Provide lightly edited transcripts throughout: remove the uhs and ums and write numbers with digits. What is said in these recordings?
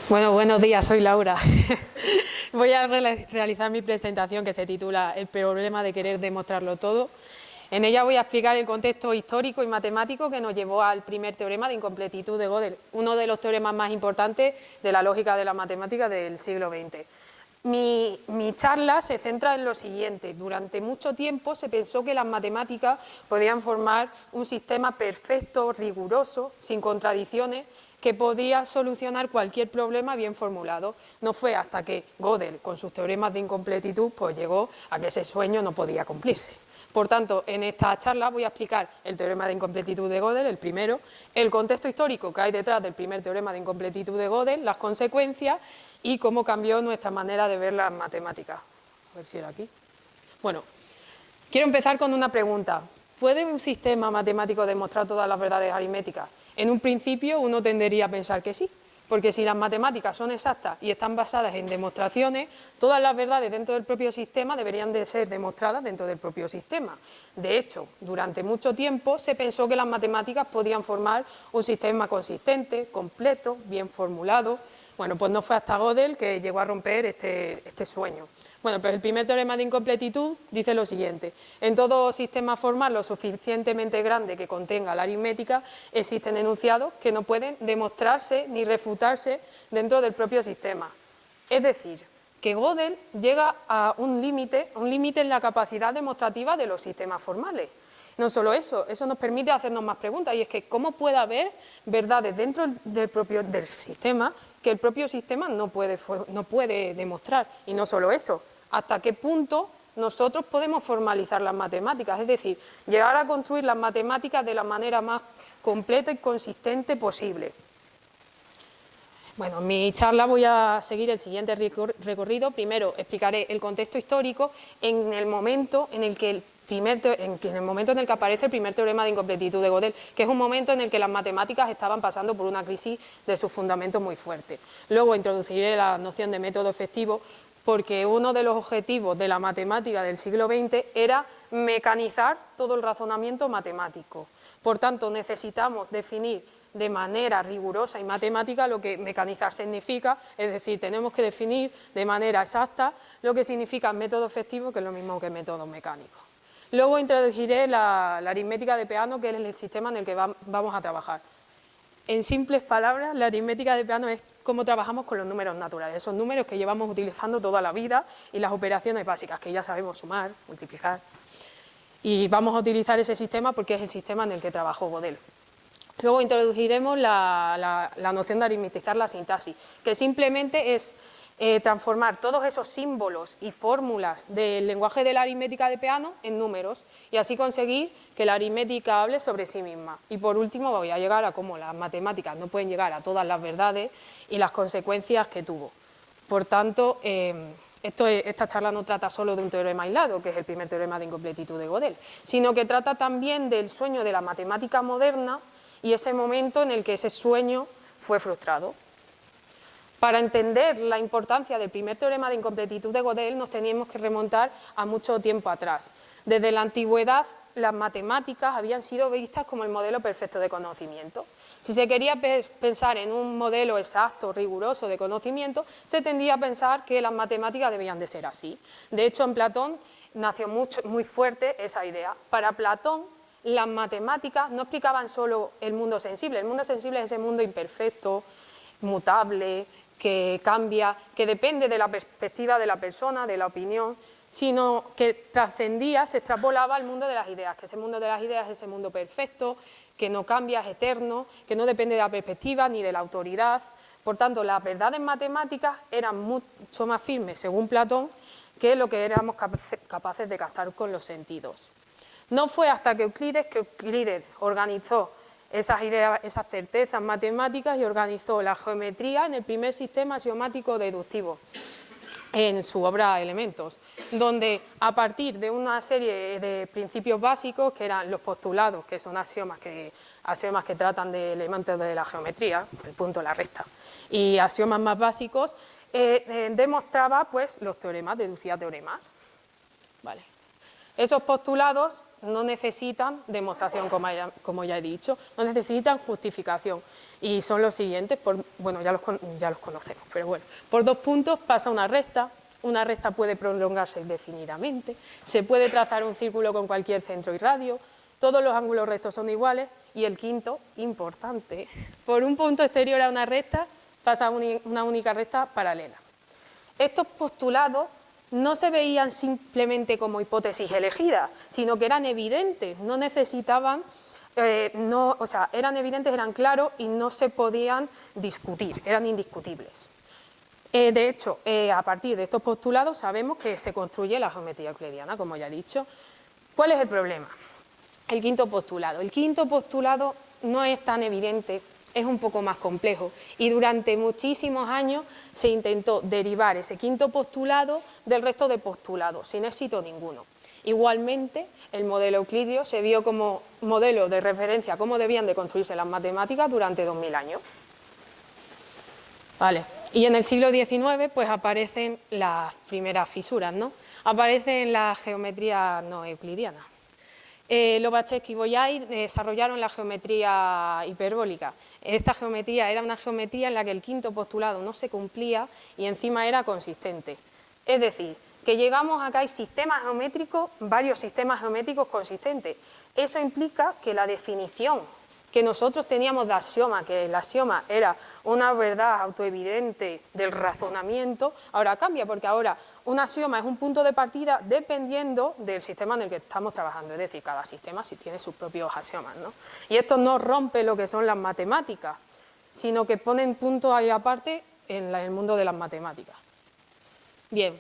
Bueno, buenos días, soy Laura. Voy a realizar mi presentación que se titula El problema de querer demostrarlo todo. En ella voy a explicar el contexto histórico y matemático que nos llevó al primer teorema de incompletitud de Gödel, uno de los teoremas más importantes de la lógica de la matemática del siglo XX. Mi charla se centra en lo siguiente. Durante mucho tiempo se pensó que las matemáticas podían formar un sistema perfecto, riguroso, sin contradicciones, que podría solucionar cualquier problema bien formulado. No fue hasta que Gödel, con sus teoremas de incompletitud, pues llegó a que ese sueño no podía cumplirse. Por tanto, en esta charla voy a explicar el teorema de incompletitud de Gödel, el primero, el contexto histórico que hay detrás del primer teorema de incompletitud de Gödel, las consecuencias y cómo cambió nuestra manera de ver las matemáticas. A ver si era aquí. Bueno, quiero empezar con una pregunta. ¿Puede un sistema matemático demostrar todas las verdades aritméticas? En un principio uno tendería a pensar que sí, porque si las matemáticas son exactas y están basadas en demostraciones, todas las verdades dentro del propio sistema deberían de ser demostradas dentro del propio sistema. De hecho, durante mucho tiempo se pensó que las matemáticas podían formar un sistema consistente, completo, bien formulado. Bueno, pues no fue hasta Gödel que llegó a romper este sueño. Bueno, pues el primer teorema de incompletitud dice lo siguiente: en todo sistema formal lo suficientemente grande que contenga la aritmética, existen enunciados que no pueden demostrarse ni refutarse dentro del propio sistema. Es decir, que Gödel llega a un límite en la capacidad demostrativa de los sistemas formales. No solo eso, eso nos permite hacernos más preguntas, y es que ¿cómo puede haber verdades dentro del sistema que el propio sistema no puede demostrar? Y no solo eso, ¿hasta qué punto nosotros podemos formalizar las matemáticas? Es decir, llegar a construir las matemáticas de la manera más completa y consistente posible. Bueno, en mi charla voy a seguir el siguiente recorrido. Primero explicaré el contexto histórico en el momento en el que aparece el primer teorema de incompletitud de Gödel, que es un momento en el que las matemáticas estaban pasando por una crisis de sus fundamentos muy fuerte. Luego introduciré la noción de método efectivo, porque uno de los objetivos de la matemática del siglo XX era mecanizar todo el razonamiento matemático. Por tanto, necesitamos definir de manera rigurosa y matemática lo que mecanizar significa, es decir, tenemos que definir de manera exacta lo que significa método efectivo, que es lo mismo que método mecánico. Luego introduciré la aritmética de Peano, que es el sistema en el que vamos a trabajar. En simples palabras, la aritmética de Peano es cómo trabajamos con los números naturales, esos números que llevamos utilizando toda la vida y las operaciones básicas, que ya sabemos sumar, multiplicar. Y vamos a utilizar ese sistema porque es el sistema en el que trabajó Gödel. Luego introduciremos la noción de aritmetizar la sintaxis, que simplemente es transformar todos esos símbolos y fórmulas del lenguaje de la aritmética de Peano en números y así conseguir que la aritmética hable sobre sí misma. Y por último voy a llegar a cómo las matemáticas no pueden llegar a todas las verdades y las consecuencias que tuvo. Por tanto, esta charla no trata solo de un teorema aislado, que es el primer teorema de incompletitud de Gödel, sino que trata también del sueño de la matemática moderna y ese momento en el que ese sueño fue frustrado. Para entender la importancia del primer teorema de incompletitud de Gödel nos teníamos que remontar a mucho tiempo atrás. Desde la antigüedad, las matemáticas habían sido vistas como el modelo perfecto de conocimiento. Si se quería pensar en un modelo exacto, riguroso de conocimiento, se tendía a pensar que las matemáticas debían de ser así. De hecho, en Platón nació muy fuerte esa idea. Para Platón, las matemáticas no explicaban solo el mundo sensible. El mundo sensible es ese mundo imperfecto, mutable, que cambia, que depende de la perspectiva de la persona, de la opinión, sino que trascendía, se extrapolaba al mundo de las ideas, que ese mundo de las ideas es ese mundo perfecto, que no cambia, es eterno, que no depende de la perspectiva ni de la autoridad. Por tanto, las verdades matemáticas eran mucho más firmes, según Platón, que lo que éramos capaces de captar con los sentidos. No fue hasta que Euclides organizó esas ideas, esas certezas matemáticas y organizó la geometría en el primer sistema axiomático deductivo, en su obra Elementos, donde a partir de una serie de principios básicos, que eran los postulados, que son axiomas que tratan de elementos de la geometría, el punto, la recta, y axiomas más básicos, demostraba pues los teoremas, deducía teoremas. Vale. Esos postulados no necesitan demostración, como ya he dicho, no necesitan justificación. Y son los siguientes, bueno, ya los conocemos, pero bueno, por 2 puntos pasa una recta puede prolongarse indefinidamente, se puede trazar un círculo con cualquier centro y radio, todos los ángulos rectos son iguales, y el quinto, importante, por un punto exterior a una recta pasa una única recta paralela. Estos postulados no se veían simplemente como hipótesis elegidas, sino que eran evidentes, no necesitaban, eran evidentes, eran claros y no se podían discutir, eran indiscutibles. De hecho, a partir de estos postulados sabemos que se construye la geometría euclidiana, como ya he dicho. ¿Cuál es el problema? El quinto postulado. El quinto postulado no es tan evidente, es un poco más complejo, y durante muchísimos años se intentó derivar ese quinto postulado del resto de postulados, sin éxito ninguno. Igualmente, el modelo euclidio se vio como modelo de referencia a cómo debían de construirse las matemáticas durante 2000 años. Vale. Y en el siglo XIX pues aparecen las primeras fisuras, ¿no? Aparecen la geometría no euclidiana. Lobachevsky y Bolyai desarrollaron la geometría hiperbólica. Esta geometría era una geometría en la que el quinto postulado no se cumplía y encima era consistente. Es decir, que llegamos a que hay sistemas geométricos, varios sistemas geométricos consistentes. Eso implica que la definición que nosotros teníamos de axioma, que el axioma era una verdad autoevidente del razonamiento, ahora cambia, porque ahora un axioma es un punto de partida dependiendo del sistema en el que estamos trabajando, es decir, cada sistema sí tiene sus propios axiomas, ¿no? Y esto no rompe lo que son las matemáticas, sino que ponen punto ahí aparte en el mundo de las matemáticas. Bien,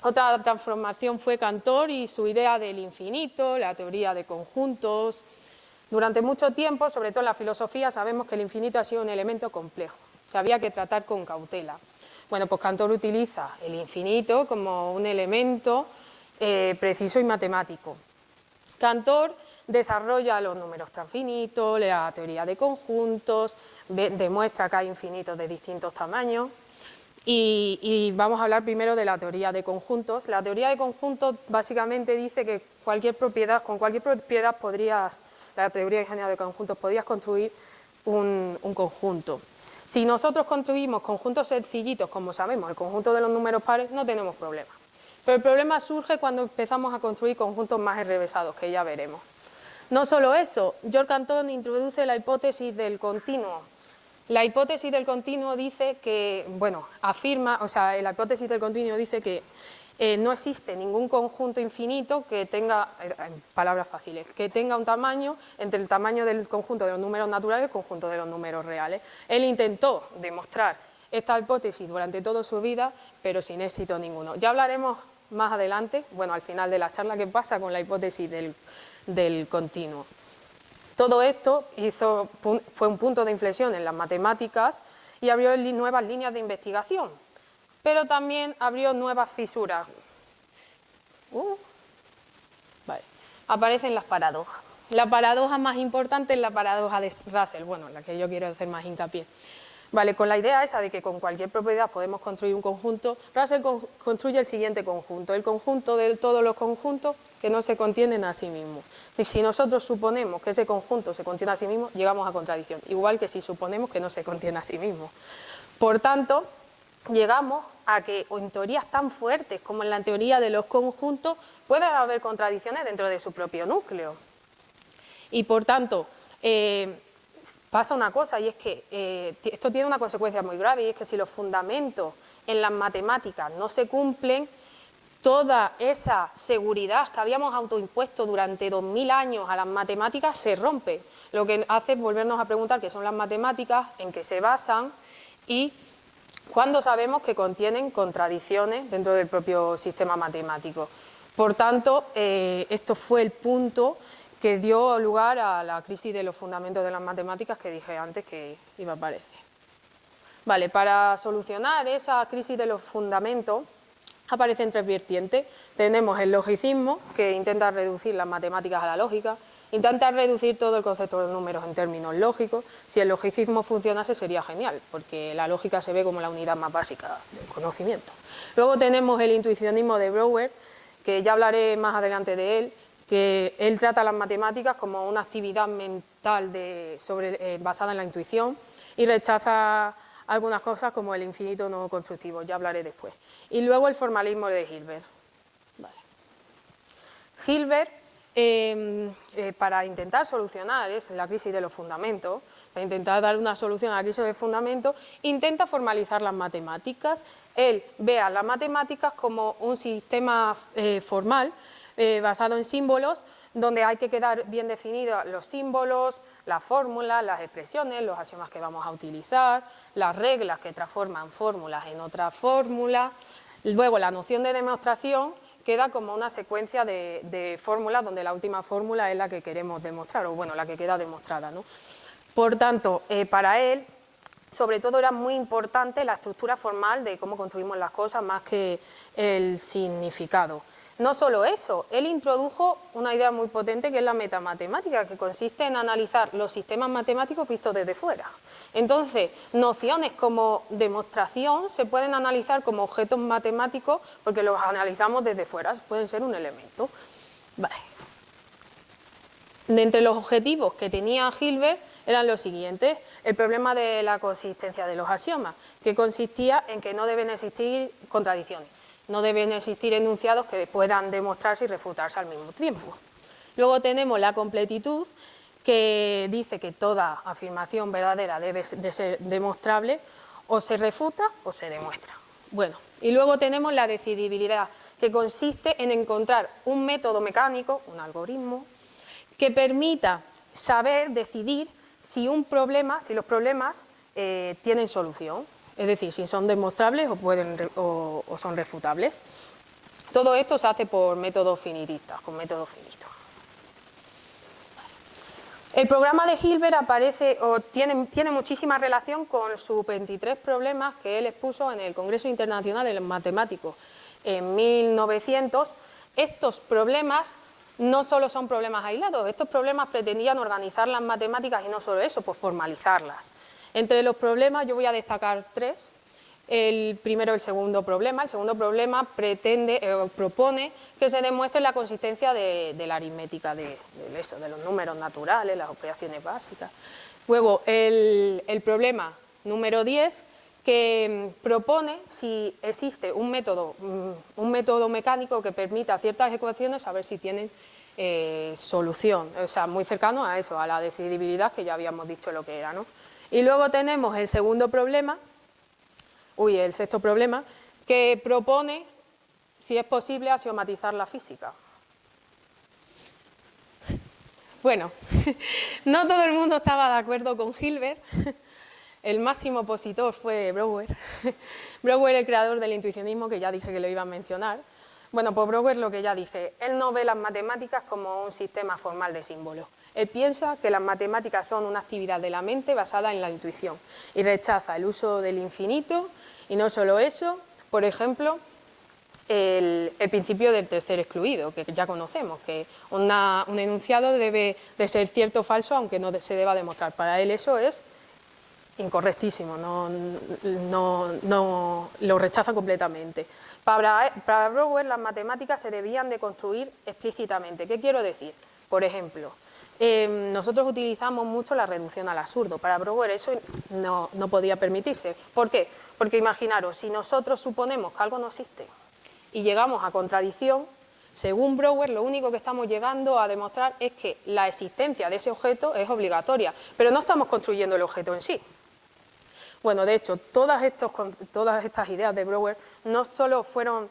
otra transformación fue Cantor y su idea del infinito, la teoría de conjuntos. Durante mucho tiempo, sobre todo en la filosofía, sabemos que el infinito ha sido un elemento complejo, que había que tratar con cautela. Bueno, pues Cantor utiliza el infinito como un elemento preciso y matemático. Cantor desarrolla los números transfinitos, la teoría de conjuntos, demuestra que hay infinitos de distintos tamaños. Y vamos a hablar primero de la teoría de conjuntos. La teoría de conjuntos básicamente dice que con cualquier propiedad podrías... La teoría de ingeniería de conjuntos, podías construir un conjunto. Si nosotros construimos conjuntos sencillitos, como sabemos, el conjunto de los números pares, no tenemos problema. Pero el problema surge cuando empezamos a construir conjuntos más enrevesados, que ya veremos. No solo eso, George Cantor introduce la hipótesis del continuo. La hipótesis del continuo dice que, la hipótesis del continuo dice que no existe ningún conjunto infinito que tenga, en palabras fáciles, que tenga un tamaño entre el tamaño del conjunto de los números naturales y el conjunto de los números reales. Él intentó demostrar esta hipótesis durante toda su vida, pero sin éxito ninguno. Ya hablaremos más adelante, al final de la charla, qué pasa con la hipótesis del continuo. Todo esto fue un punto de inflexión en las matemáticas y abrió nuevas líneas de investigación. Pero también abrió nuevas fisuras. Aparecen las paradojas. La paradoja más importante es la paradoja de Russell, en la que yo quiero hacer más hincapié. Con la idea esa de que con cualquier propiedad podemos construir un conjunto, Russell construye el siguiente conjunto, el conjunto de todos los conjuntos que no se contienen a sí mismos. Y si nosotros suponemos que ese conjunto se contiene a sí mismo, llegamos a contradicción, igual que si suponemos que no se contiene a sí mismo. Por tanto, llegamos a que en teorías tan fuertes como en la teoría de los conjuntos puede haber contradicciones dentro de su propio núcleo. Y por tanto, pasa una cosa, y es que esto tiene una consecuencia muy grave, y es que si los fundamentos en las matemáticas no se cumplen, toda esa seguridad que habíamos autoimpuesto durante 2000 años a las matemáticas se rompe. Lo que hace es volvernos a preguntar qué son las matemáticas, en qué se basan y cuando sabemos que contienen contradicciones dentro del propio sistema matemático. Por tanto, esto fue el punto que dio lugar a la crisis de los fundamentos de las matemáticas que dije antes que iba a aparecer. Para solucionar esa crisis de los fundamentos aparecen 3 vertientes. Tenemos el logicismo, que intenta reducir las matemáticas a la lógica, intenta reducir todo el concepto de los números en términos lógicos. Si el logicismo funcionase sería genial, porque la lógica se ve como la unidad más básica del conocimiento. Luego tenemos el intuicionismo de Brouwer, que ya hablaré más adelante de él, que él trata las matemáticas como una actividad mental basada en la intuición y rechaza algunas cosas como el infinito no constructivo, ya hablaré después. Y luego el formalismo de Hilbert. Vale. Hilbert, para intentar solucionar la crisis de los fundamentos, para intentar dar una solución a la crisis de los fundamentos, intenta formalizar las matemáticas. Él ve a las matemáticas como un sistema formal basado en símbolos, donde hay que quedar bien definidos los símbolos, las fórmulas, las expresiones, los axiomas que vamos a utilizar, las reglas que transforman fórmulas en otras fórmulas. Luego, la noción de demostración queda como una secuencia de fórmulas, donde la última fórmula es la que queremos demostrar, o bueno, la que queda demostrada, ¿no? Por tanto, para él, sobre todo era muy importante la estructura formal de cómo construimos las cosas, más que el significado. No solo eso, él introdujo una idea muy potente que es la metamatemática, que consiste en analizar los sistemas matemáticos vistos desde fuera. Entonces, nociones como demostración se pueden analizar como objetos matemáticos porque los analizamos desde fuera, pueden ser un elemento. Vale. De entre los objetivos que tenía Hilbert eran los siguientes: el problema de la consistencia de los axiomas, que consistía en que no deben existir contradicciones. No deben existir enunciados que puedan demostrarse y refutarse al mismo tiempo. Luego tenemos la completitud, que dice que toda afirmación verdadera debe de ser demostrable, o se refuta o se demuestra. Bueno, y luego tenemos la decidibilidad, que consiste en encontrar un método mecánico, un algoritmo, que permita saber decidir si los problemas tienen solución. Es decir, si son demostrables o son refutables. Todo esto se hace por métodos finitistas, con métodos finitos. El programa de Hilbert tiene muchísima relación con sus 23 problemas que él expuso en el Congreso Internacional de los Matemáticos en 1900. Estos problemas no solo son problemas aislados, estos problemas pretendían organizar las matemáticas y no solo eso, pues formalizarlas. Entre los problemas yo voy a destacar 3. El primero, el segundo problema. El segundo problema propone que se demuestre la consistencia de la aritmética de los números naturales, las operaciones básicas. Luego, el problema número 10, que propone si existe un método mecánico que permita ciertas ecuaciones saber si tienen solución, o sea, muy cercano a eso, a la decidibilidad, que ya habíamos dicho lo que era, ¿no? Y luego tenemos el sexto problema, que propone, si es posible, axiomatizar la física. Bueno, no todo el mundo estaba de acuerdo con Hilbert. El máximo opositor fue Brouwer. Brouwer, el creador del intuicionismo, que ya dije que lo iba a mencionar. Bueno, pues Brouwer, lo que ya dije, él no ve las matemáticas como un sistema formal de símbolos. Él piensa que las matemáticas son una actividad de la mente basada en la intuición y rechaza el uso del infinito, y no solo eso, por ejemplo, el principio del tercer excluido, que ya conocemos, que un enunciado debe de ser cierto o falso, aunque no se deba demostrar. Para él eso es incorrectísimo, no lo rechaza completamente. Para Brouwer, las matemáticas se debían de construir explícitamente. ¿Qué quiero decir? Por ejemplo, nosotros utilizamos mucho la reducción al absurdo. Para Brouwer eso no podía permitirse. ¿Por qué? Porque imaginaros, si nosotros suponemos que algo no existe y llegamos a contradicción, según Brouwer, lo único que estamos llegando a demostrar es que la existencia de ese objeto es obligatoria, pero no estamos construyendo el objeto en sí. Bueno, de hecho, todas estas ideas de Brouwer no solo fueron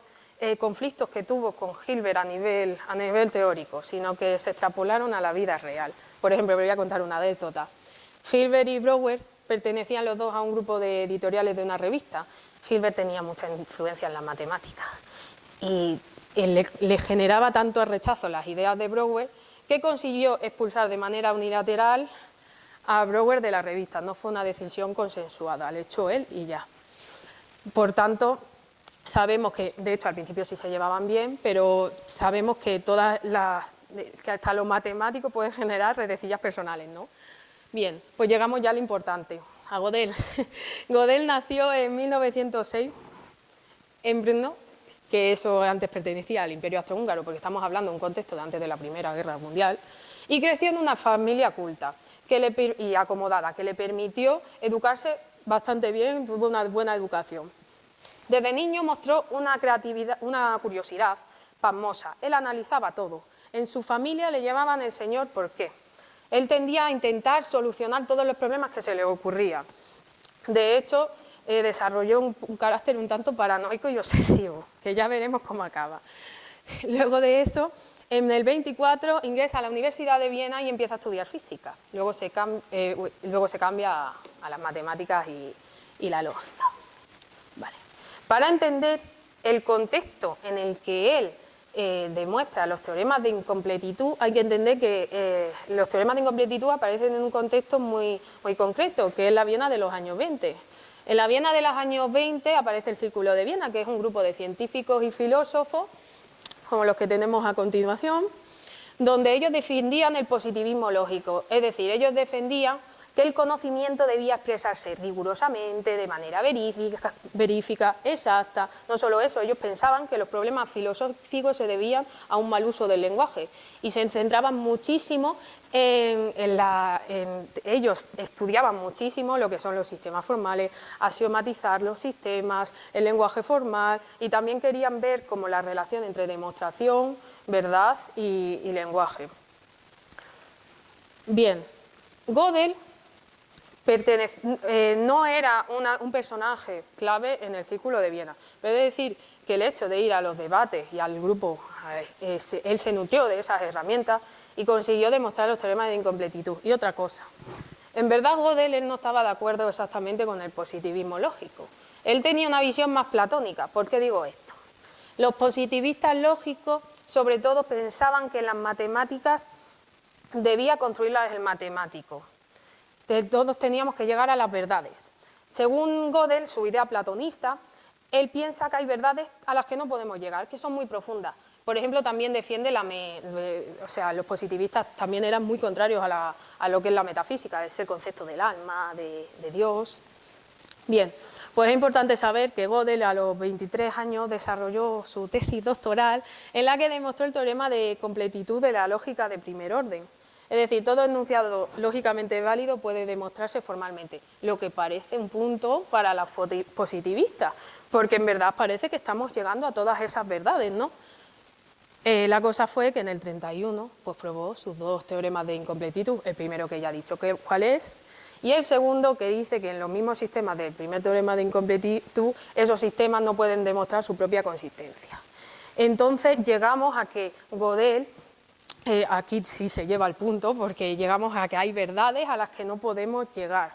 conflictos que tuvo con Hilbert a nivel teórico, sino que se extrapolaron a la vida real. Por ejemplo, voy a contar una anécdota. Hilbert y Brouwer pertenecían los dos a un grupo de editoriales de una revista. Hilbert tenía mucha influencia en la matemática y le generaba tanto rechazo las ideas de Brouwer que consiguió expulsar de manera unilateral a Brouwer de la revista. No fue una decisión consensuada, lo echó él y ya. Por tanto, sabemos que, de hecho, al principio sí se llevaban bien, pero sabemos que que hasta lo matemático puede generar rencillas personales, ¿no? Bien, pues llegamos ya a lo importante, a Gödel. Gödel nació en 1906 en Brno, que eso antes pertenecía al Imperio Austrohúngaro, porque estamos hablando de un contexto de antes de la Primera Guerra Mundial, y creció en una familia culta y acomodada, que le permitió educarse bastante bien, tuvo una buena educación. Desde niño mostró una creatividad, una curiosidad pasmosa. Él analizaba todo. En su familia le llamaban el señor ¿por qué? Él tendía a intentar solucionar todos los problemas que se le ocurrían. De hecho, desarrolló un carácter un tanto paranoico y obsesivo, que ya veremos cómo acaba. Luego de eso, en el 24 ingresa a la Universidad de Viena y empieza a estudiar física. Luego se cambia a las matemáticas y la lógica. Vale. Para entender el contexto en el que él demuestra los teoremas de incompletitud, hay que entender que los teoremas de incompletitud aparecen en un contexto muy concreto, que es la Viena de los años 20. En la Viena de los años 20 aparece el Círculo de Viena, que es un grupo de científicos y filósofos, como los que tenemos a continuación, donde ellos defendían el positivismo lógico, es decir, ellos defendían que el conocimiento debía expresarse rigurosamente, de manera verífica, exacta. No solo eso, ellos pensaban que los problemas filosóficos se debían a un mal uso del lenguaje y se centraban muchísimo ellos estudiaban muchísimo lo que son los sistemas formales, axiomatizar los sistemas, el lenguaje formal, y también querían ver como la relación entre demostración, verdad y lenguaje. Bien, Gödel no era un personaje clave en el Círculo de Viena, pero he de decir que el hecho de ir a los debates y al grupo, él se nutrió de esas herramientas y consiguió demostrar los teoremas de incompletitud. Y otra cosa, en verdad Gödel él no estaba de acuerdo exactamente con el positivismo lógico. Él tenía una visión más platónica. ¿Por qué digo esto? Los positivistas lógicos sobre todo pensaban que las matemáticas debía construirlas el matemático. Todos teníamos que llegar a las verdades. Según Gödel, su idea platonista, él piensa que hay verdades a las que no podemos llegar, que son muy profundas. Por ejemplo, también defiende los positivistas también eran muy contrarios a lo que es la metafísica, ese concepto del alma, de Dios. Bien, pues es importante saber que Gödel a los 23 años desarrolló su tesis doctoral en la que demostró el teorema de completitud de la lógica de primer orden. Es decir, todo enunciado lógicamente válido puede demostrarse formalmente, lo que parece un punto para las positivistas, porque en verdad parece que estamos llegando a todas esas verdades, ¿no? La cosa fue que en el 31 pues probó sus dos teoremas de incompletitud, el primero que ya he dicho cuál es, y el segundo que dice que en los mismos sistemas del primer teorema de incompletitud, esos sistemas no pueden demostrar su propia consistencia. Entonces llegamos a que Gödel, aquí sí se lleva el punto, porque llegamos a que hay verdades a las que no podemos llegar.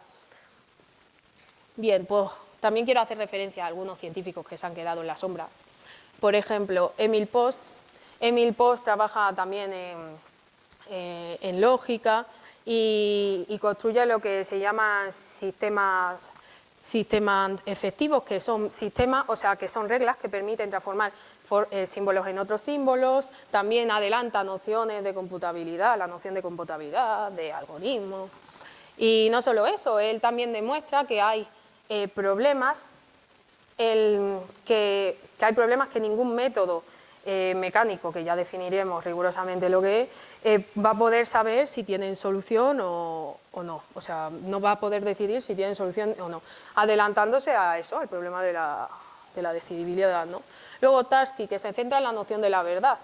Bien, pues también quiero hacer referencia a algunos científicos que se han quedado en la sombra. Por ejemplo, Emil Post. Emil Post trabaja también en lógica y construye lo que se llama sistemas efectivos, que son sistemas, o sea, que son reglas que permiten transformar símbolos en otros símbolos. También adelanta nociones de computabilidad, la noción de computabilidad, de algoritmos. Y no solo eso, él también demuestra que hay problemas, que hay problemas que ningún método mecánico, que ya definiremos rigurosamente lo que es, va a poder saber si tienen solución o no. O sea, no va a poder decidir si tienen solución o no, adelantándose a eso, al problema de la decidibilidad, ¿no? Luego Tarski, que se centra en la noción de la verdad.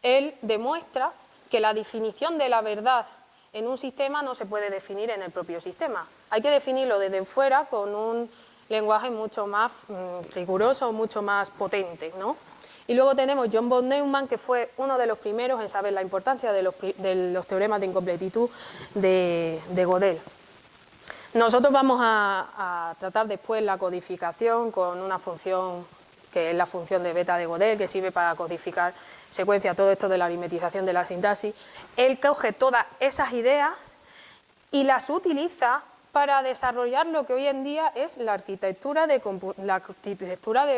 Él demuestra que la definición de la verdad en un sistema no se puede definir en el propio sistema. Hay que definirlo desde fuera con un lenguaje mucho más riguroso, mucho más potente, ¿no? Y luego tenemos John von Neumann, que fue uno de los primeros en saber la importancia de los teoremas de incompletitud de Gödel. Nosotros vamos a tratar después la codificación con una función que es la función de beta de Gödel, que sirve para codificar secuencia, todo esto de la aritmetización de la sintaxis. Él coge todas esas ideas y las utiliza para desarrollar lo que hoy en día es la arquitectura de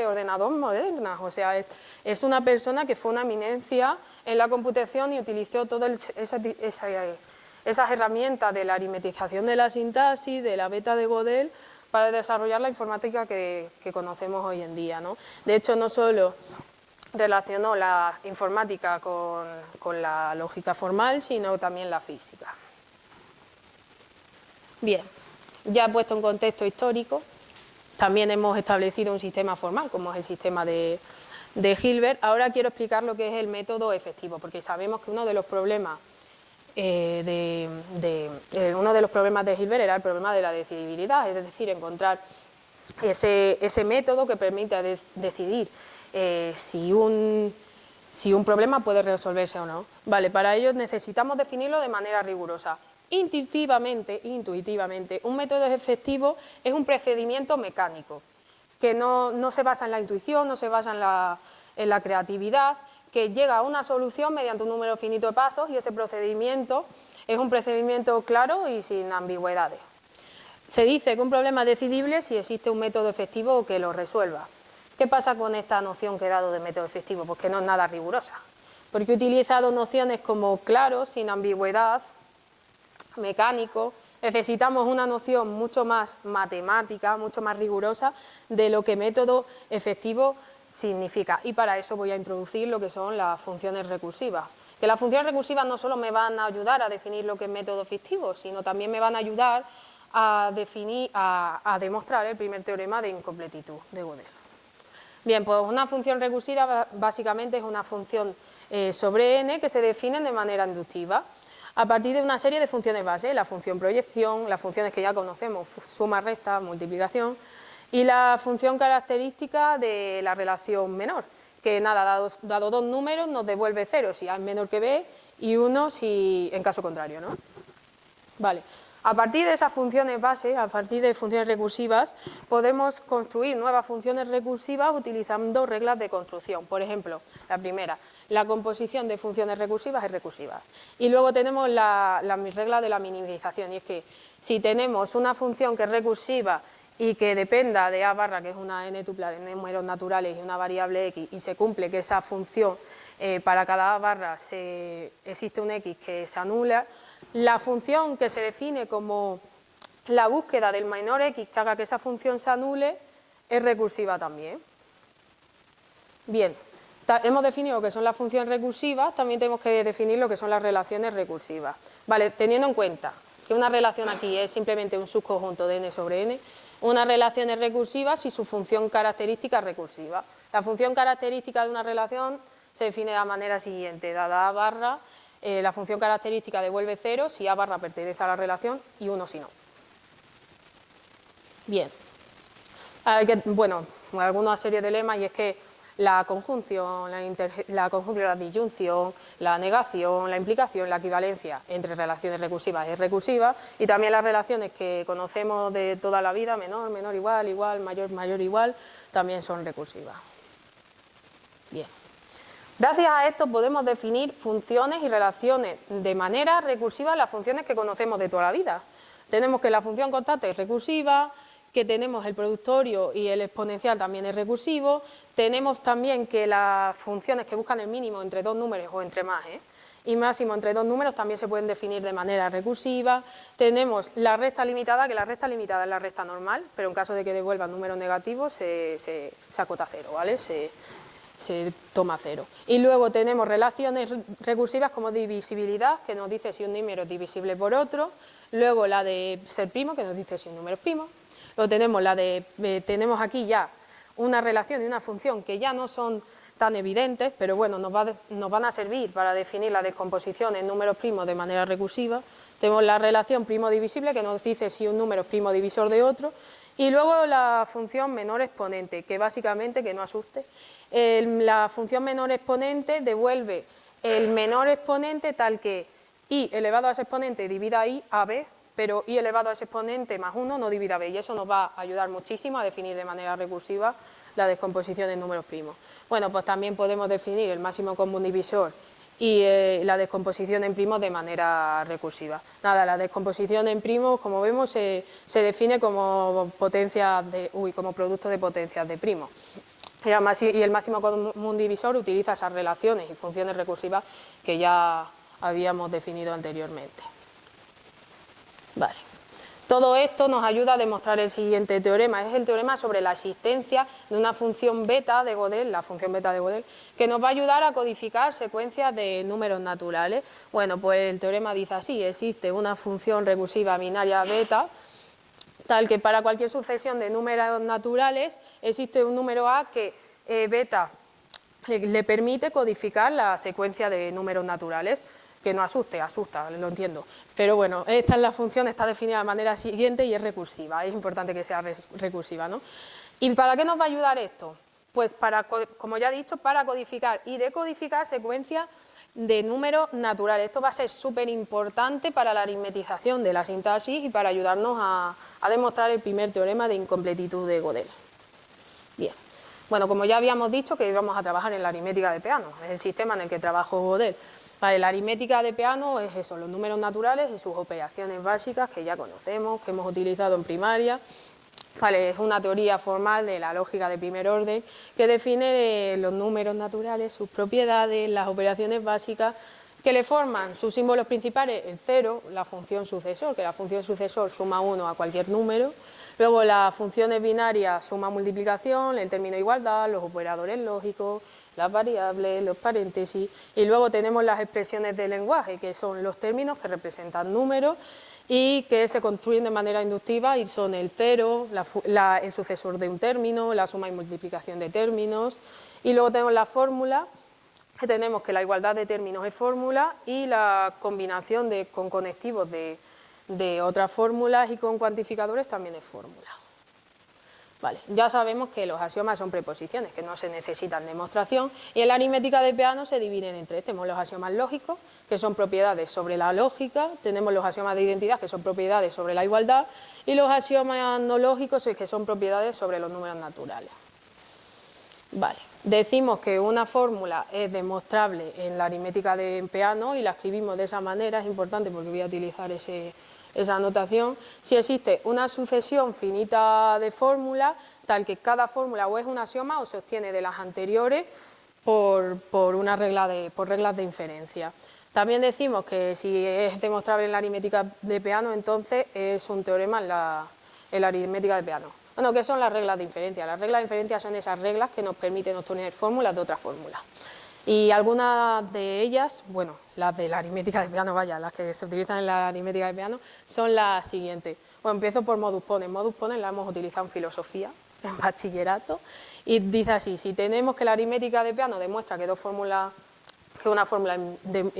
ordenador moderna. O sea, es una persona que fue una eminencia en la computación y utilizó todas esas herramientas de la aritmetización de la sintaxis, de la beta de Gödel, para desarrollar la informática que conocemos hoy en día, ¿no? De hecho, no solo relacionó la informática con la lógica formal, sino también la física. Bien, ya puesto en contexto histórico, también hemos establecido un sistema formal, como es el sistema de Hilbert. Ahora quiero explicar lo que es el método efectivo, porque sabemos que uno de los problemas de Hilbert era el problema de la decidibilidad, es decir, encontrar ese método que permita decidir si un problema puede resolverse o no. Vale, para ello necesitamos definirlo de manera rigurosa. Intuitivamente, un método efectivo es un procedimiento mecánico que no se basa en la intuición, no se basa en la creatividad, que llega a una solución mediante un número finito de pasos, y ese procedimiento es un procedimiento claro y sin ambigüedades. Se dice que un problema es decidible si existe un método efectivo que lo resuelva. ¿Qué pasa con esta noción que he dado de método efectivo? Pues que no es nada rigurosa, porque he utilizado nociones como claro, sin ambigüedad, mecánico. Necesitamos una noción mucho más matemática, mucho más rigurosa de lo que método efectivo significa. Y para eso voy a introducir lo que son las funciones recursivas. Que las funciones recursivas no solo me van a ayudar a definir lo que es método efectivo, sino también me van a ayudar a demostrar el primer teorema de incompletitud de Gödel. Bien, pues una función recursiva básicamente es una función sobre n que se define de manera inductiva a partir de una serie de funciones base, la función proyección, las funciones que ya conocemos, suma, resta, multiplicación, y la función característica de la relación menor, que nada, dado dos números nos devuelve 0 si A es menor que B y 1 si en caso contrario, ¿no? Vale. A partir de esas funciones base, a partir de funciones recursivas, podemos construir nuevas funciones recursivas utilizando reglas de construcción. Por ejemplo, la primera, la composición de funciones recursivas es recursiva. Y luego tenemos la regla de la minimización, y es que si tenemos una función que es recursiva y que dependa de A barra, que es una n tupla de números naturales y una variable x, y se cumple que esa función para cada A barra existe un x que se anula, la función que se define como la búsqueda del menor x que haga que esa función se anule es recursiva también. Bien, hemos definido lo que son las funciones recursivas, también tenemos que definir lo que son las relaciones recursivas. Vale, teniendo en cuenta que una relación aquí es simplemente un subconjunto de n sobre n, una relación es recursiva si su función característica es recursiva. La función característica de una relación se define de la manera siguiente: dada A barra, la función característica devuelve 0 si A barra pertenece a la relación y 1 si no. Bien. Bueno, alguna serie de lemas, y es que la conjunción, la disyunción, la negación, la implicación, la equivalencia entre relaciones recursivas es recursiva, y también las relaciones que conocemos de toda la vida, menor, menor, igual, igual, mayor, mayor, igual, también son recursivas. Bien. Gracias a esto podemos definir funciones y relaciones de manera recursiva las funciones que conocemos de toda la vida. Tenemos que la función constante es recursiva, que tenemos el productorio y el exponencial también es recursivo, tenemos también que las funciones que buscan el mínimo entre dos números o entre más, y máximo entre dos números también se pueden definir de manera recursiva. Tenemos la recta limitada, que la recta limitada es la recta normal, pero en caso de que devuelva números negativos se acota a 0, ¿vale? Se toma 0. Y luego tenemos relaciones recursivas como divisibilidad, que nos dice si un número es divisible por otro. Luego la de ser primo, que nos dice si un número es primo. Luego tenemos aquí ya una relación y una función que ya no son tan evidentes, pero bueno, nos van a servir para definir la descomposición en números primos de manera recursiva. Tenemos la relación primo divisible, que nos dice si un número es primo divisor de otro. Y luego la función menor exponente, que básicamente, que no asuste, la función menor exponente devuelve el menor exponente tal que i elevado a ese exponente divida i a b, pero i elevado a ese exponente más 1 no divida b, y eso nos va a ayudar muchísimo a definir de manera recursiva la descomposición en números primos. Bueno, pues también podemos definir el máximo común divisor y la descomposición en primos de manera recursiva. Nada, la descomposición en primos, como vemos, se define como como producto de potencias de primos. Y el máximo común divisor utiliza esas relaciones y funciones recursivas que ya habíamos definido anteriormente. Vale. Todo esto nos ayuda a demostrar el siguiente teorema. Es el teorema sobre la existencia de una función beta de Gödel, la función beta de Gödel, que nos va a ayudar a codificar secuencias de números naturales. Bueno, pues el teorema dice así: existe una función recursiva binaria beta, tal que para cualquier sucesión de números naturales existe un número A que beta le permite codificar la secuencia de números naturales. Que no asuste, asusta, lo entiendo. Pero bueno, esta es la función, está definida de manera siguiente y es recursiva. Es importante que sea recursiva, ¿no? ¿Y para qué nos va a ayudar esto? Pues para, como ya he dicho, para codificar y decodificar secuencias de números naturales. Esto va a ser súper importante para la aritmetización de la sintaxis y para ayudarnos a demostrar el primer teorema de incompletitud de Gödel. Bien. Bueno, como ya habíamos dicho que íbamos a trabajar en la aritmética de Peano, es el sistema en el que trabajó Gödel. Vale, la aritmética de Peano es eso, los números naturales y sus operaciones básicas que ya conocemos, que hemos utilizado en primaria. Vale, es una teoría formal de la lógica de primer orden que define los números naturales, sus propiedades, las operaciones básicas que le forman sus símbolos principales, el cero, la función sucesor, que la función sucesor suma 1 a cualquier número. Luego las funciones binarias suma multiplicación, el término de igualdad, los operadores lógicos, las variables, los paréntesis, y luego tenemos las expresiones del lenguaje, que son los términos que representan números y que se construyen de manera inductiva y son el cero, el sucesor de un término, la suma y multiplicación de términos, y luego tenemos la fórmula, que tenemos que la igualdad de términos es fórmula y la combinación con conectivos de otras fórmulas y con cuantificadores también es fórmula. Vale, ya sabemos que los axiomas son preposiciones, que no se necesitan demostración, y en la aritmética de Peano se dividen en tres. Tenemos los axiomas lógicos, que son propiedades sobre la lógica, tenemos los axiomas de identidad, que son propiedades sobre la igualdad, y los axiomas no lógicos, que son propiedades sobre los números naturales. Vale, decimos que una fórmula es demostrable en la aritmética de Peano y la escribimos de esa manera, es importante porque voy a utilizar esa notación. Si existe una sucesión finita de fórmulas, tal que cada fórmula o es un axioma o se obtiene de las anteriores por reglas de inferencia. También decimos que si es demostrable en la aritmética de Peano, entonces es un teorema en la aritmética de Peano. Bueno, ¿qué son las reglas de inferencia? Las reglas de inferencia son esas reglas que nos permiten obtener fórmulas de otras fórmulas. Y algunas de ellas, bueno, las de la aritmética de Peano, vaya, las que se utilizan en la aritmética de Peano, son las siguientes. Bueno, empiezo por modus ponens. Modus ponens la hemos utilizado en filosofía, en bachillerato, y dice así: si tenemos que la aritmética de Peano demuestra que una fórmula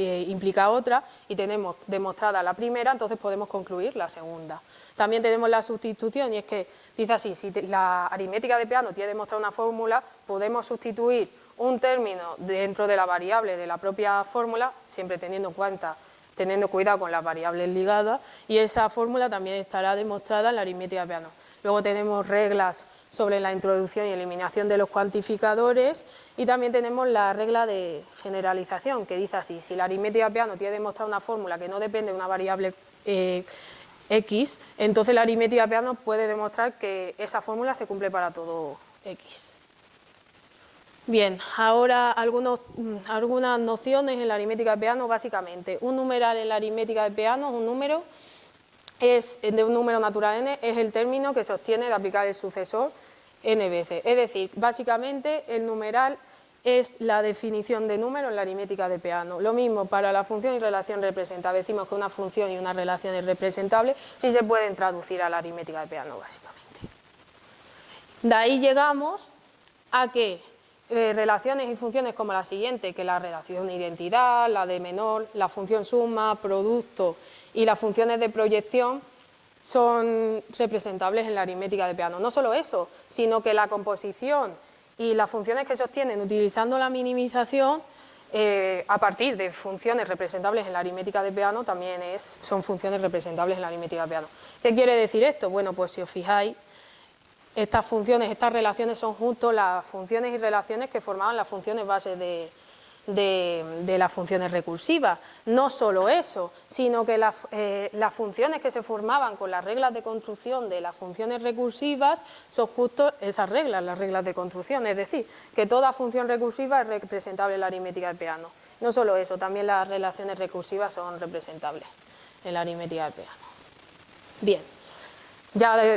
implica otra y tenemos demostrada la primera, entonces podemos concluir la segunda. También tenemos la sustitución, y es que dice así: si la aritmética de Peano tiene demostrada una fórmula, podemos sustituir un término dentro de la variable de la propia fórmula, siempre teniendo cuidado con las variables ligadas, y esa fórmula también estará demostrada en la aritmética de Peano. Luego tenemos reglas sobre la introducción y eliminación de los cuantificadores, y también tenemos la regla de generalización, que dice así: si la aritmética de Peano tiene demostrada una fórmula que no depende de una variable X, entonces la aritmética de Peano puede demostrar que esa fórmula se cumple para todo X. Bien, ahora algunas nociones en la aritmética de Peano. Básicamente, un numeral en la aritmética de Peano es un número, de un número natural n, es el término que se obtiene de aplicar el sucesor n veces. Es decir, básicamente el numeral es la definición de número en la aritmética de Peano. Lo mismo para la función y relación representable. Decimos que una función y una relación es representable si se pueden traducir a la aritmética de Peano, básicamente. De ahí llegamos a que relaciones y funciones como la siguiente, que la relación de identidad, la de menor, la función suma, producto y las funciones de proyección son representables en la aritmética de Peano. No solo eso, sino que la composición y las funciones que se obtienen utilizando la minimización a partir de funciones representables en la aritmética de Peano también son funciones representables en la aritmética de Peano. ¿Qué quiere decir esto? Bueno, pues si os fijáis, estas funciones, estas relaciones son justo las funciones y relaciones que formaban las funciones base de las funciones recursivas. No solo eso, sino que las funciones que se formaban con las reglas de construcción de las funciones recursivas son justo esas reglas, las reglas de construcción. Es decir, que toda función recursiva es representable en la aritmética de Peano. No solo eso, también las relaciones recursivas son representables en la aritmética de Peano. Bien. Ya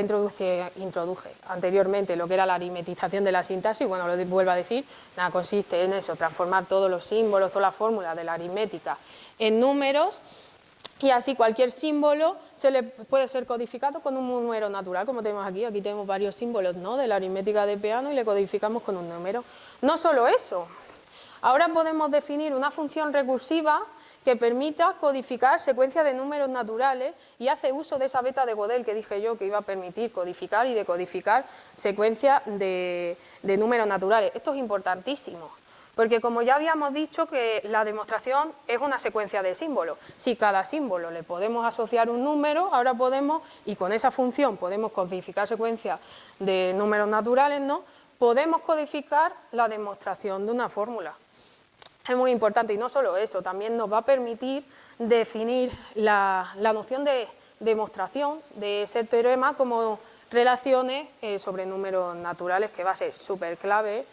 introduje anteriormente lo que era la aritmetización de la sintaxis. Bueno, lo vuelvo a decir, nada, consiste en eso, transformar todos los símbolos, todas las fórmulas de la aritmética en números, y así cualquier símbolo se le puede ser codificado con un número natural, como tenemos aquí. Aquí tenemos varios símbolos, ¿no?, de la aritmética de Peano, y le codificamos con un número. No solo eso, ahora podemos definir una función recursiva que permita codificar secuencias de números naturales, y hace uso de esa beta de Gödel que dije yo que iba a permitir codificar y decodificar secuencias de números naturales. Esto es importantísimo, porque como ya habíamos dicho que la demostración es una secuencia de símbolos. Si cada símbolo le podemos asociar un número, ahora podemos, y con esa función podemos codificar secuencias de números naturales, ¿no?, podemos codificar la demostración de una fórmula. Es muy importante, y no solo eso, también nos va a permitir definir la noción de demostración de ese teorema como relaciones sobre números naturales, que va a ser súper clave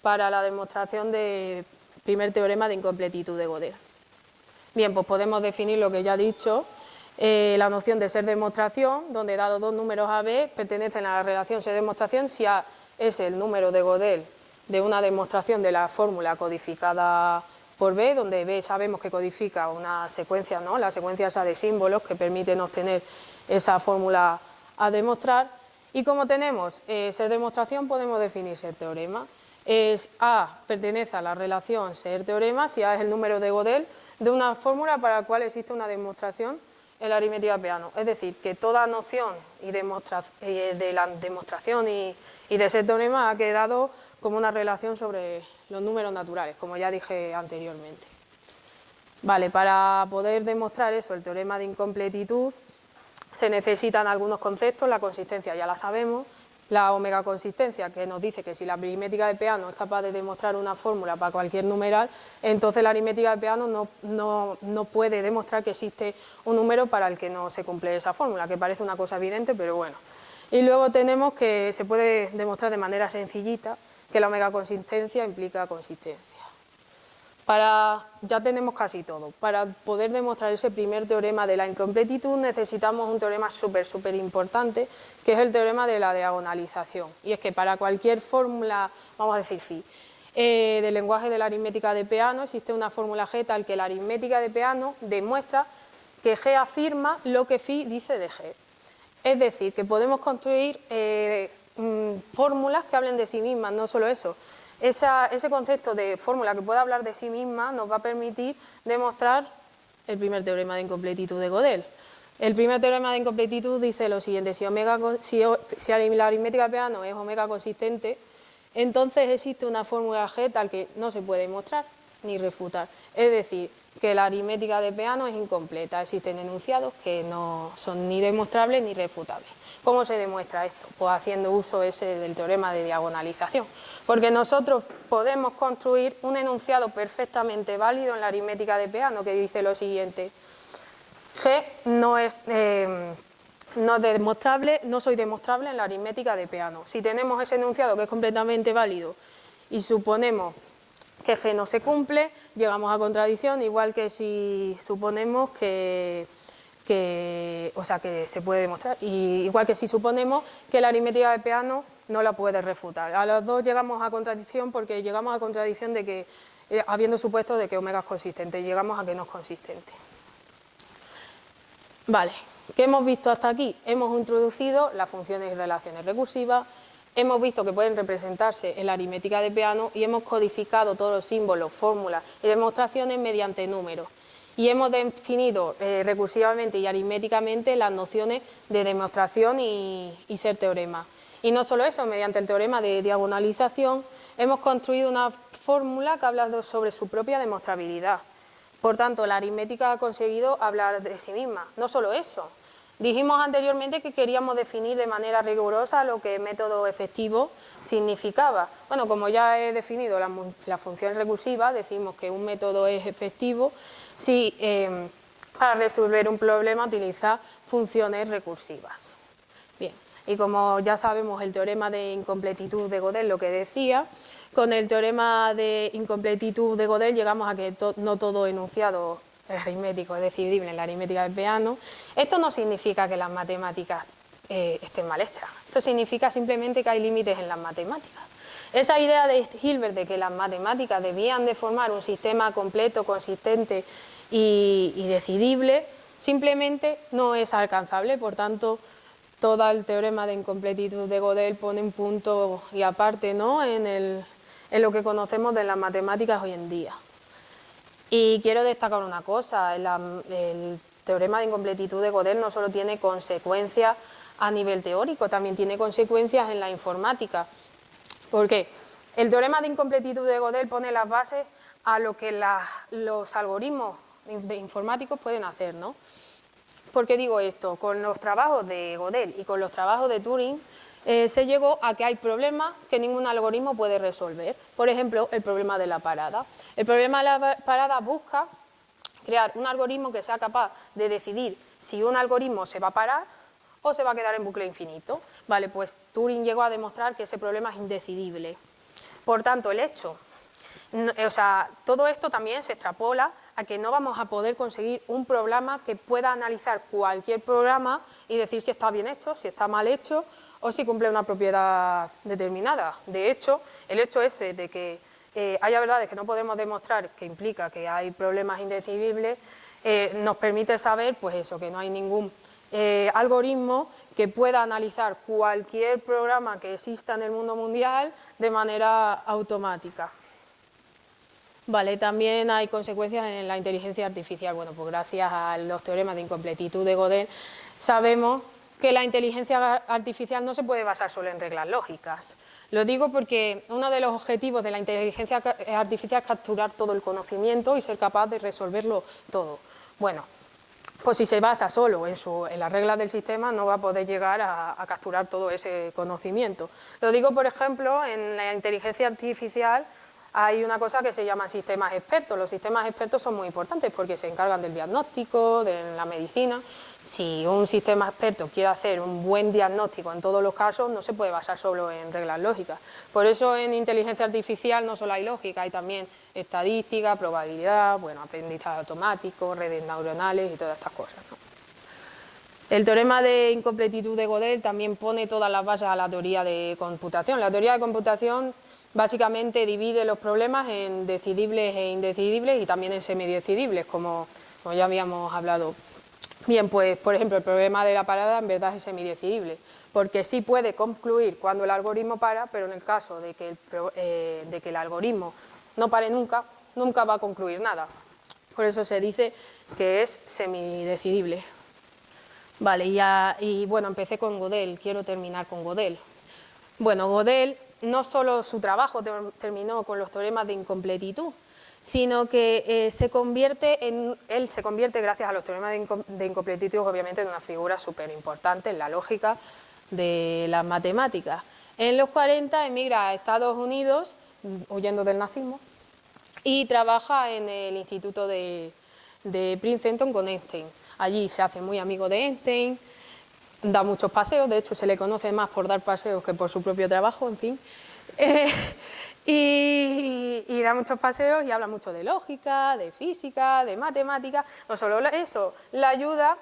para la demostración del primer teorema de incompletitud de Gödel. Bien, pues podemos definir lo que ya he dicho, la noción de ser demostración, donde dados dos números AB pertenecen a la relación ser demostración si A es el número de Gödel de una demostración de la fórmula codificada por B, donde B sabemos que codifica una secuencia, ¿no?, la secuencia esa de símbolos que permiten obtener esa fórmula a demostrar. Y como tenemos ser demostración, podemos definir ser teorema. A pertenece a la relación ser teorema si A es el número de Gödel de una fórmula para la cual existe una demostración en la aritmética de Peano. Es decir, que toda noción de la demostración y de ser teorema ha quedado como una relación sobre los números naturales, como ya dije anteriormente. Vale, para poder demostrar eso, el teorema de incompletitud, se necesitan algunos conceptos. La consistencia ya la sabemos, la omega consistencia, que nos dice que si la aritmética de Peano es capaz de demostrar una fórmula para cualquier numeral, entonces la aritmética de Peano no puede demostrar que existe un número para el que no se cumple esa fórmula, que parece una cosa evidente, pero bueno. Y luego tenemos que se puede demostrar de manera sencillita que la omega consistencia implica consistencia. Ya tenemos casi todo. Para poder demostrar ese primer teorema de la incompletitud necesitamos un teorema súper importante, que es el teorema de la diagonalización. Y es que para cualquier fórmula, vamos a decir phi, del lenguaje de la aritmética de Peano, existe una fórmula G tal que la aritmética de Peano demuestra que G afirma lo que phi dice de G. Es decir, que podemos construir fórmulas que hablen de sí mismas, no solo eso. Ese concepto de fórmula que pueda hablar de sí misma nos va a permitir demostrar el primer teorema de incompletitud de Gödel. El primer teorema de incompletitud dice lo siguiente: si la aritmética de Peano es omega consistente, entonces existe una fórmula G tal que no se puede demostrar ni refutar. Es decir, que la aritmética de Peano es incompleta, existen enunciados que no son ni demostrables ni refutables. ¿Cómo se demuestra esto? Pues haciendo uso del teorema de diagonalización. Porque nosotros podemos construir un enunciado perfectamente válido en la aritmética de Peano que dice lo siguiente: G no soy demostrable en la aritmética de Peano. Si tenemos ese enunciado que es completamente válido y suponemos que G no se cumple, llegamos a contradicción, igual que si suponemos que se puede demostrar, y igual que si suponemos que la aritmética de Peano no la puede refutar. A los dos llegamos a contradicción porque llegamos a contradicción de que, habiendo supuesto de que omega es consistente, llegamos a que no es consistente. Vale, ¿qué hemos visto hasta aquí? Hemos introducido las funciones y relaciones recursivas, hemos visto que pueden representarse en la aritmética de Peano y hemos codificado todos los símbolos, fórmulas y demostraciones mediante números. Y hemos definido recursivamente y aritméticamente las nociones de demostración y ser teorema. Y no solo eso, mediante el teorema de diagonalización hemos construido una fórmula que habla sobre su propia demostrabilidad. Por tanto, la aritmética ha conseguido hablar de sí misma. No solo eso, dijimos anteriormente que queríamos definir de manera rigurosa lo que método efectivo significaba. Bueno, como ya he definido la función recursiva, decimos que un método es efectivo si para resolver un problema utiliza funciones recursivas. Bien, y como ya sabemos el teorema de incompletitud de Gödel lo que decía, con el teorema de incompletitud de Gödel llegamos a que no todo enunciado aritmético es decidible en la aritmética de Peano. Esto no significa que las matemáticas estén mal hechas. Esto significa simplemente que hay límites en las matemáticas. Esa idea de Hilbert de que las matemáticas debían de formar un sistema completo, consistente y decidible, simplemente no es alcanzable. Por tanto, todo el teorema de incompletitud de Gödel pone un punto y aparte, ¿no?, en lo que conocemos de las matemáticas hoy en día. Y quiero destacar una cosa, el teorema de incompletitud de Gödel no solo tiene consecuencias a nivel teórico, también tiene consecuencias en la informática. ¿Por qué? El teorema de incompletitud de Gödel pone las bases a lo que los algoritmos informáticos pueden hacer, ¿no? ¿Por qué digo esto? Con los trabajos de Gödel y con los trabajos de Turing se llegó a que hay problemas que ningún algoritmo puede resolver. Por ejemplo, el problema de la parada. El problema de la parada busca crear un algoritmo que sea capaz de decidir si un algoritmo se va a parar o se va a quedar en bucle infinito. Vale, pues Turing llegó a demostrar que ese problema es indecidible. Por tanto, todo esto también se extrapola a que no vamos a poder conseguir un programa que pueda analizar cualquier programa y decir si está bien hecho, si está mal hecho o si cumple una propiedad determinada. De hecho, el hecho ese de que haya verdades que no podemos demostrar, que implica que hay problemas indecidibles, nos permite saber, pues eso, que no hay ningún algoritmo que pueda analizar cualquier programa que exista en el mundo mundial de manera automática. Vale, también hay consecuencias en la inteligencia artificial. Bueno, pues gracias a los teoremas de incompletitud de Gödel sabemos que la inteligencia artificial no se puede basar solo en reglas lógicas. Lo digo porque uno de los objetivos de la inteligencia artificial es capturar todo el conocimiento y ser capaz de resolverlo todo. Bueno, pues si se basa solo en las reglas del sistema no va a poder llegar a capturar todo ese conocimiento. Lo digo, por ejemplo, en la inteligencia artificial hay una cosa que se llama sistemas expertos. Los sistemas expertos son muy importantes porque se encargan del diagnóstico, de la medicina. Si un sistema experto quiere hacer un buen diagnóstico en todos los casos, no se puede basar solo en reglas lógicas. Por eso en inteligencia artificial no solo hay lógica, hay también estadística, probabilidad, bueno, aprendizaje automático, redes neuronales y todas estas cosas, ¿no? El teorema de incompletitud de Gödel también pone todas las bases a la teoría de computación. La teoría de computación básicamente divide los problemas en decidibles e indecidibles y también en semidecidibles, como ya habíamos hablado. Bien, pues por ejemplo el problema de la parada en verdad es semidecidible, porque sí puede concluir cuando el algoritmo para, pero en el caso de que el algoritmo no pare nunca, nunca va a concluir nada. Por eso se dice que es semidecidible. Vale, y bueno, empecé con Gödel, quiero terminar con Gödel. Bueno, Gödel no solo su trabajo terminó con los teoremas de incompletitud, sino que él se convierte, gracias a los teoremas de incompletitud, obviamente, en una figura súper importante en la lógica de las matemáticas. En los 40 emigra a Estados Unidos, huyendo del nazismo, y trabaja en el Instituto de Princeton con Einstein. Allí se hace muy amigo de Einstein, da muchos paseos, de hecho se le conoce más por dar paseos que por su propio trabajo, en fin. Y da muchos paseos y habla mucho de lógica, de física, de matemática. No solo eso, le ayuda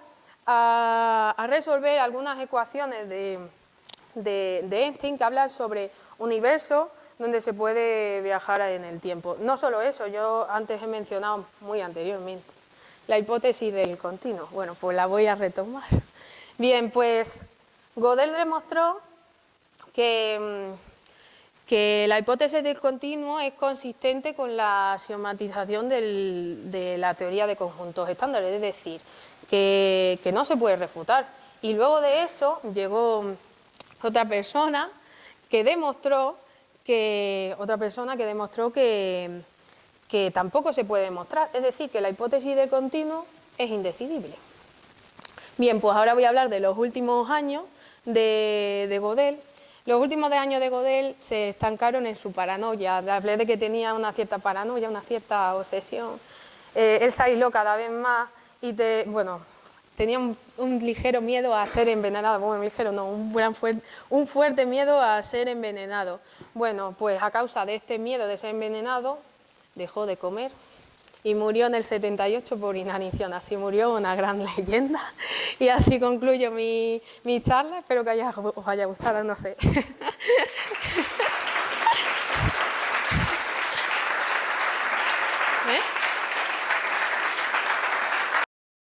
a resolver algunas ecuaciones de Einstein que hablan sobre universos donde se puede viajar en el tiempo. No solo eso, yo antes he mencionado muy anteriormente la hipótesis del continuo. Bueno, pues la voy a retomar. Bien, pues Gödel demostró que la hipótesis del continuo es consistente con la axiomatización de la teoría de conjuntos estándares, es decir, que no se puede refutar. Y luego de eso llegó otra persona que demostró que tampoco se puede demostrar, es decir, que la hipótesis del continuo es indecidible. Bien, pues ahora voy a hablar de los últimos años de Gödel. Los últimos años de Gödel se estancaron en su paranoia. Hablé de que tenía una cierta paranoia, una cierta obsesión. Él se aisló cada vez más y tenía un ligero miedo a ser envenenado. Bueno, ligero no, un fuerte miedo a ser envenenado. Bueno, pues a causa de este miedo de ser envenenado, dejó de comer, y murió en el 78 por inanición. Así murió una gran leyenda. Y así concluyo mi charla. Espero que os haya gustado, no sé.